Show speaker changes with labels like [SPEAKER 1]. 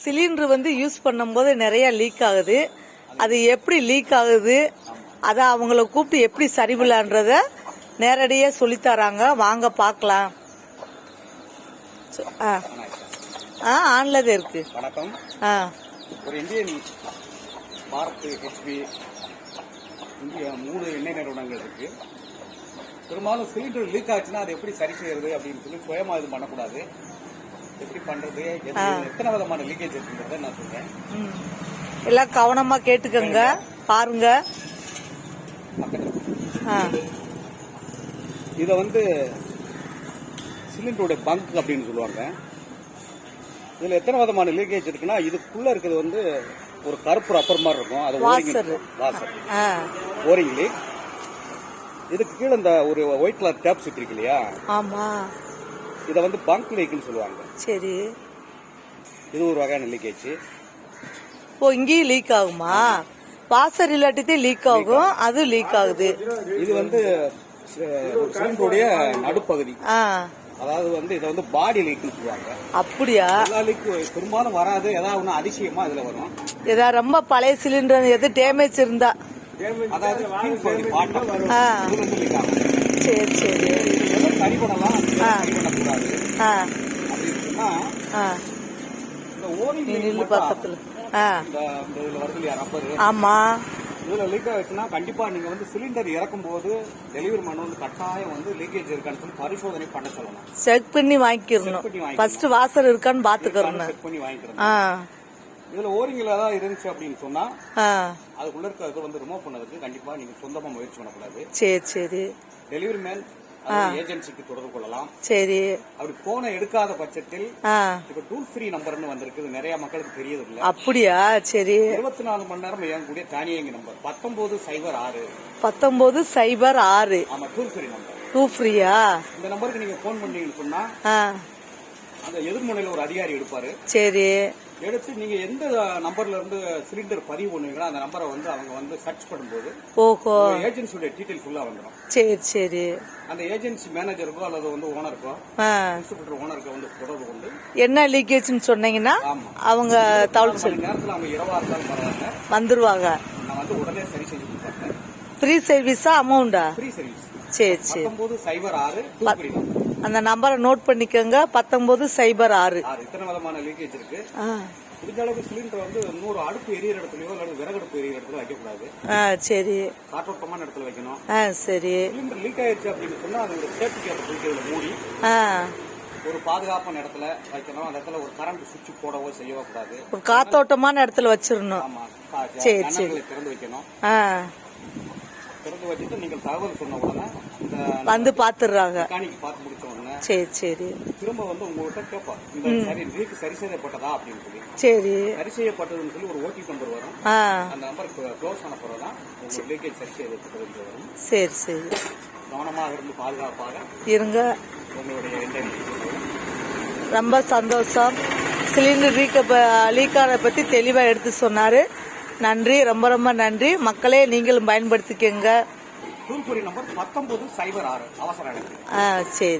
[SPEAKER 1] Cylinder வந்து use பண்ணும்போது நிறைய லீக் ஆகுது. அது எப்படி லீக் ஆகுது, அதை அவங்கள கூப்பிட்டு எப்படி சரி பண்ணலான்றத நேரடியாக சொல்லித்தராங்க. வாங்க பார்க்கலாம். ஆன்ல தான் இருக்கு.
[SPEAKER 2] வணக்கம். ஒரு இந்தியன் பாரத் ஹெச்பி இந்தியா 3 எண்ணெய் நிறுவனங்கள் இருக்கு. பெரும்பாலும் சிலிண்டர் லீக் ஆச்சுன்னா அதை எப்படி சரி செய்யறது அப்படின்னு சொல்லி சுயமா இது பண்ணக்கூடாது. எப்படி பண்றது, எத்தனை விதமான லீக்கேஜ் இருக்குன்றத நான் சொல்றேன்.
[SPEAKER 1] எல்லாம் கவனமா கேட்டுக்கங்க, பாருங்க.
[SPEAKER 2] இத வந்து சிலிண்டருடைய பங்க் அப்படின்னு சொல்லுவாங்க. இதுல எத்தனை விதமான லீக்கேஜ் இருக்குன்னா, இதுக்குள்ள இருக்கிறது வந்து ஒரு கருப்பு ரப்பர் மாதிரி இருக்கும். அது வாசர் ஓரிங் லீக். இதுக்கு கீழே இந்த ஒரு ஒயிட் கலர் டேப் சுத்தி இருக்கு இல்லையா?
[SPEAKER 1] ஆமா.
[SPEAKER 2] இத வந்து பங்க் லீக்னு சொல்லுவாங்க.
[SPEAKER 1] சரி.
[SPEAKER 2] இது ஒரு வகையான லீக்கேஜ்.
[SPEAKER 1] ஓ, இங்கேயும் லீக் ஆகுமா? வாசர் இல்லாட்டி லீக் ஆகும், அது லீக் ஆகுது.
[SPEAKER 2] இது வந்து சிலிண்டருடைய நடுப்பகுதி. அதாவது வந்து இதை வந்து பாடி லீக்னு சொல்லுவாங்க.
[SPEAKER 1] அப்படியா?
[SPEAKER 2] எல்லா லீக் பெரும்பாலும் வராது. ஏதாவது ஒண்ணு அதிசயமா இதுல வரும்.
[SPEAKER 1] ஏதாவது ரொம்ப பழைய சிலிண்டர் எது டேமேஜ் இருந்தா,
[SPEAKER 2] அதாவது
[SPEAKER 1] சரி சரி
[SPEAKER 2] சரி பண்ணலாம், சரி பண்ணக்கூடாது அப்படின்னு சொன்னா இந்த ஓரிங்
[SPEAKER 1] பக்கத்துல
[SPEAKER 2] இதுல வருது இல்லையா ரப்பர்.
[SPEAKER 1] ஆமா.
[SPEAKER 2] இதுல லீக் ஆயிடுச்சுன்னா கண்டிப்பா நீங்க வந்து சிலிண்டர் இறக்கும் போது டெலிவரி பண்ண வந்து கட்டாயம் வந்து லீக்கேஜ் இருக்கான்னு சொல்லி பரிசோதனை பண்ண சொல்லணும்.
[SPEAKER 1] செக் பண்ணி வாங்கிக்கிறணும். ஃபர்ஸ்ட் வாசர் இருக்கான்னு பாத்துக்கிறோம்.
[SPEAKER 2] செக் பண்ணி வாங்கிக்கிறோம். இதுல ஓரிங்ல ஏதாவது இருந்துச்சு அப்படின்னு சொன்னா அதுக்குள்ள இருக்க வந்து ரிமூவ் பண்ணதுக்கு கண்டிப்பா நீங்க சொந்தமா முயற்சி பண்ணக்கூடாது.
[SPEAKER 1] சரி சரி.
[SPEAKER 2] டெலிவரி மேன் ஏஜென்சிக்கு தொடர்பு கொள்ளலாம்.
[SPEAKER 1] சரி. அப்படி
[SPEAKER 2] போன எடுக்காத பட்சத்தில் இப்ப டூல் ஃப்ரீ நம்பர்னு வந்திருக்கு. நிறைய மக்களுக்கு தெரியது இல்ல.
[SPEAKER 1] அப்படியா? சரி.
[SPEAKER 2] 24 மணி நேரம் இயங்கக்கூடிய தானியங்கி நம்பர் 1906.
[SPEAKER 1] 1906.
[SPEAKER 2] ஆமா, டூல் ஃப்ரீ நம்பர்.
[SPEAKER 1] டூ ஃப்ரீயா?
[SPEAKER 2] இந்த நம்பருக்கு நீங்க போன் பண்ணீங்கன்னு சொன்னா அந்த எதிர்முனையில ஒரு அதிகாரி எடுப்பாரு.
[SPEAKER 1] சரி.
[SPEAKER 2] எடுத்து நீங்க எந்த நம்பர்ல இருந்து சிலிண்டர் பதிவு பண்ணுவீங்களோ அந்த நம்பரை வந்து அவங்க வந்து சர்ச் பண்ணும்போது
[SPEAKER 1] ஓஹோ
[SPEAKER 2] ஏஜென்சியோட டீடைல் ஃபுல்லா வந்துடும்.
[SPEAKER 1] சரி சரி.
[SPEAKER 2] அந்த ஏஜென்சி மேனேஜருக்கோ அல்லது வந்து ஓனருக்கோ டிஸ்ட்ரிபியூட்டர் ஓனருக்கு வந்து தொடர்பு கொண்டு
[SPEAKER 1] என்ன லீக்கேஜ்னு சொன்னீங்கன்னா அவங்க தகவல்
[SPEAKER 2] நேரத்தில் அவங்க இரவா இருந்தாலும் பரவாயில்ல
[SPEAKER 1] வந்துருவாங்க.
[SPEAKER 2] நான் வந்து உடனே சரி செஞ்சு கொடுப்பாங்க.
[SPEAKER 1] ஃப்ரீ சர்வீஸா அமௌண்டா?
[SPEAKER 2] Free service.
[SPEAKER 1] சரி சரி.
[SPEAKER 2] 1906
[SPEAKER 1] அந்த நம்பரை நோட் பண்ணிக்கோங்க. 1906.
[SPEAKER 2] இத்தனை விதமான லீக்கேஜ் இருக்கு. முடிஞ்ச அளவுக்கு சிலிண்டர் வந்து 100 அடுப்பு எரியிற இடத்துலயோ அல்லது விறகடுப்பு எரியிற இடத்துல வைக்கக்கூடாது.
[SPEAKER 1] சரி.
[SPEAKER 2] காற்றோட்டமான இடத்துல வைக்கணும்.
[SPEAKER 1] சரி.
[SPEAKER 2] சிலிண்டர் லீக் ஆயிடுச்சு அப்படின்னு சொன்னா அது ஒரு சேஃப்டி கேப் குளிக்கிறதுல மூடி ஒரு பாதுகாப்பான இடத்துல வைக்கணும். அந்த இடத்துல ஒரு கரண்ட் சுவிட்ச் போடவோ செய்யவோ கூடாது.
[SPEAKER 1] ஒரு காத்தோட்டமான இடத்துல வச்சிடணும்.
[SPEAKER 2] ஆமா.
[SPEAKER 1] சரி சரி.
[SPEAKER 2] திறந்து வைக்கணும். திறந்து வச்சுட்டு நீங்கள் தகவல் சொன்ன உடனே
[SPEAKER 1] வந்து பாத்துறாங்க.
[SPEAKER 2] பார்த்து முடிச்ச உடனே
[SPEAKER 1] சரி சரி.
[SPEAKER 2] திரும்ப வந்து உங்ககிட்ட கேட்பாங்க இந்த லீக் சரி செய்யப்பட்டதா அப்படின்னு சொல்லி.
[SPEAKER 1] சரி.
[SPEAKER 2] சரி செய்யப்பட்டதுன்னு சொல்லி ஒரு ஓடிபி நம்பர் வரும். அந்த நம்பருக்கு க்ளோஸ் ஆன பிறகுதான் உங்க லீக்கேஜ் சரி செய்யப்பட்டது வரும்.
[SPEAKER 1] சரி சரி.
[SPEAKER 2] கவனமாக இருந்து பாதுகாப்பாக
[SPEAKER 1] இருங்க.
[SPEAKER 2] உங்களுடைய
[SPEAKER 1] ரொம்ப சந்தோஷம். சிலிண்டர் லீக்கான பத்தி தெளிவா எடுத்து சொன்னாரு. நன்றி, ரொம்ப ரொம்ப நன்றி. மக்களே நீங்களும் பயன்படுத்திக்கங்க.
[SPEAKER 2] டூல் ஃப்ரீ நம்பர் 1906 அவசர.
[SPEAKER 1] சரி.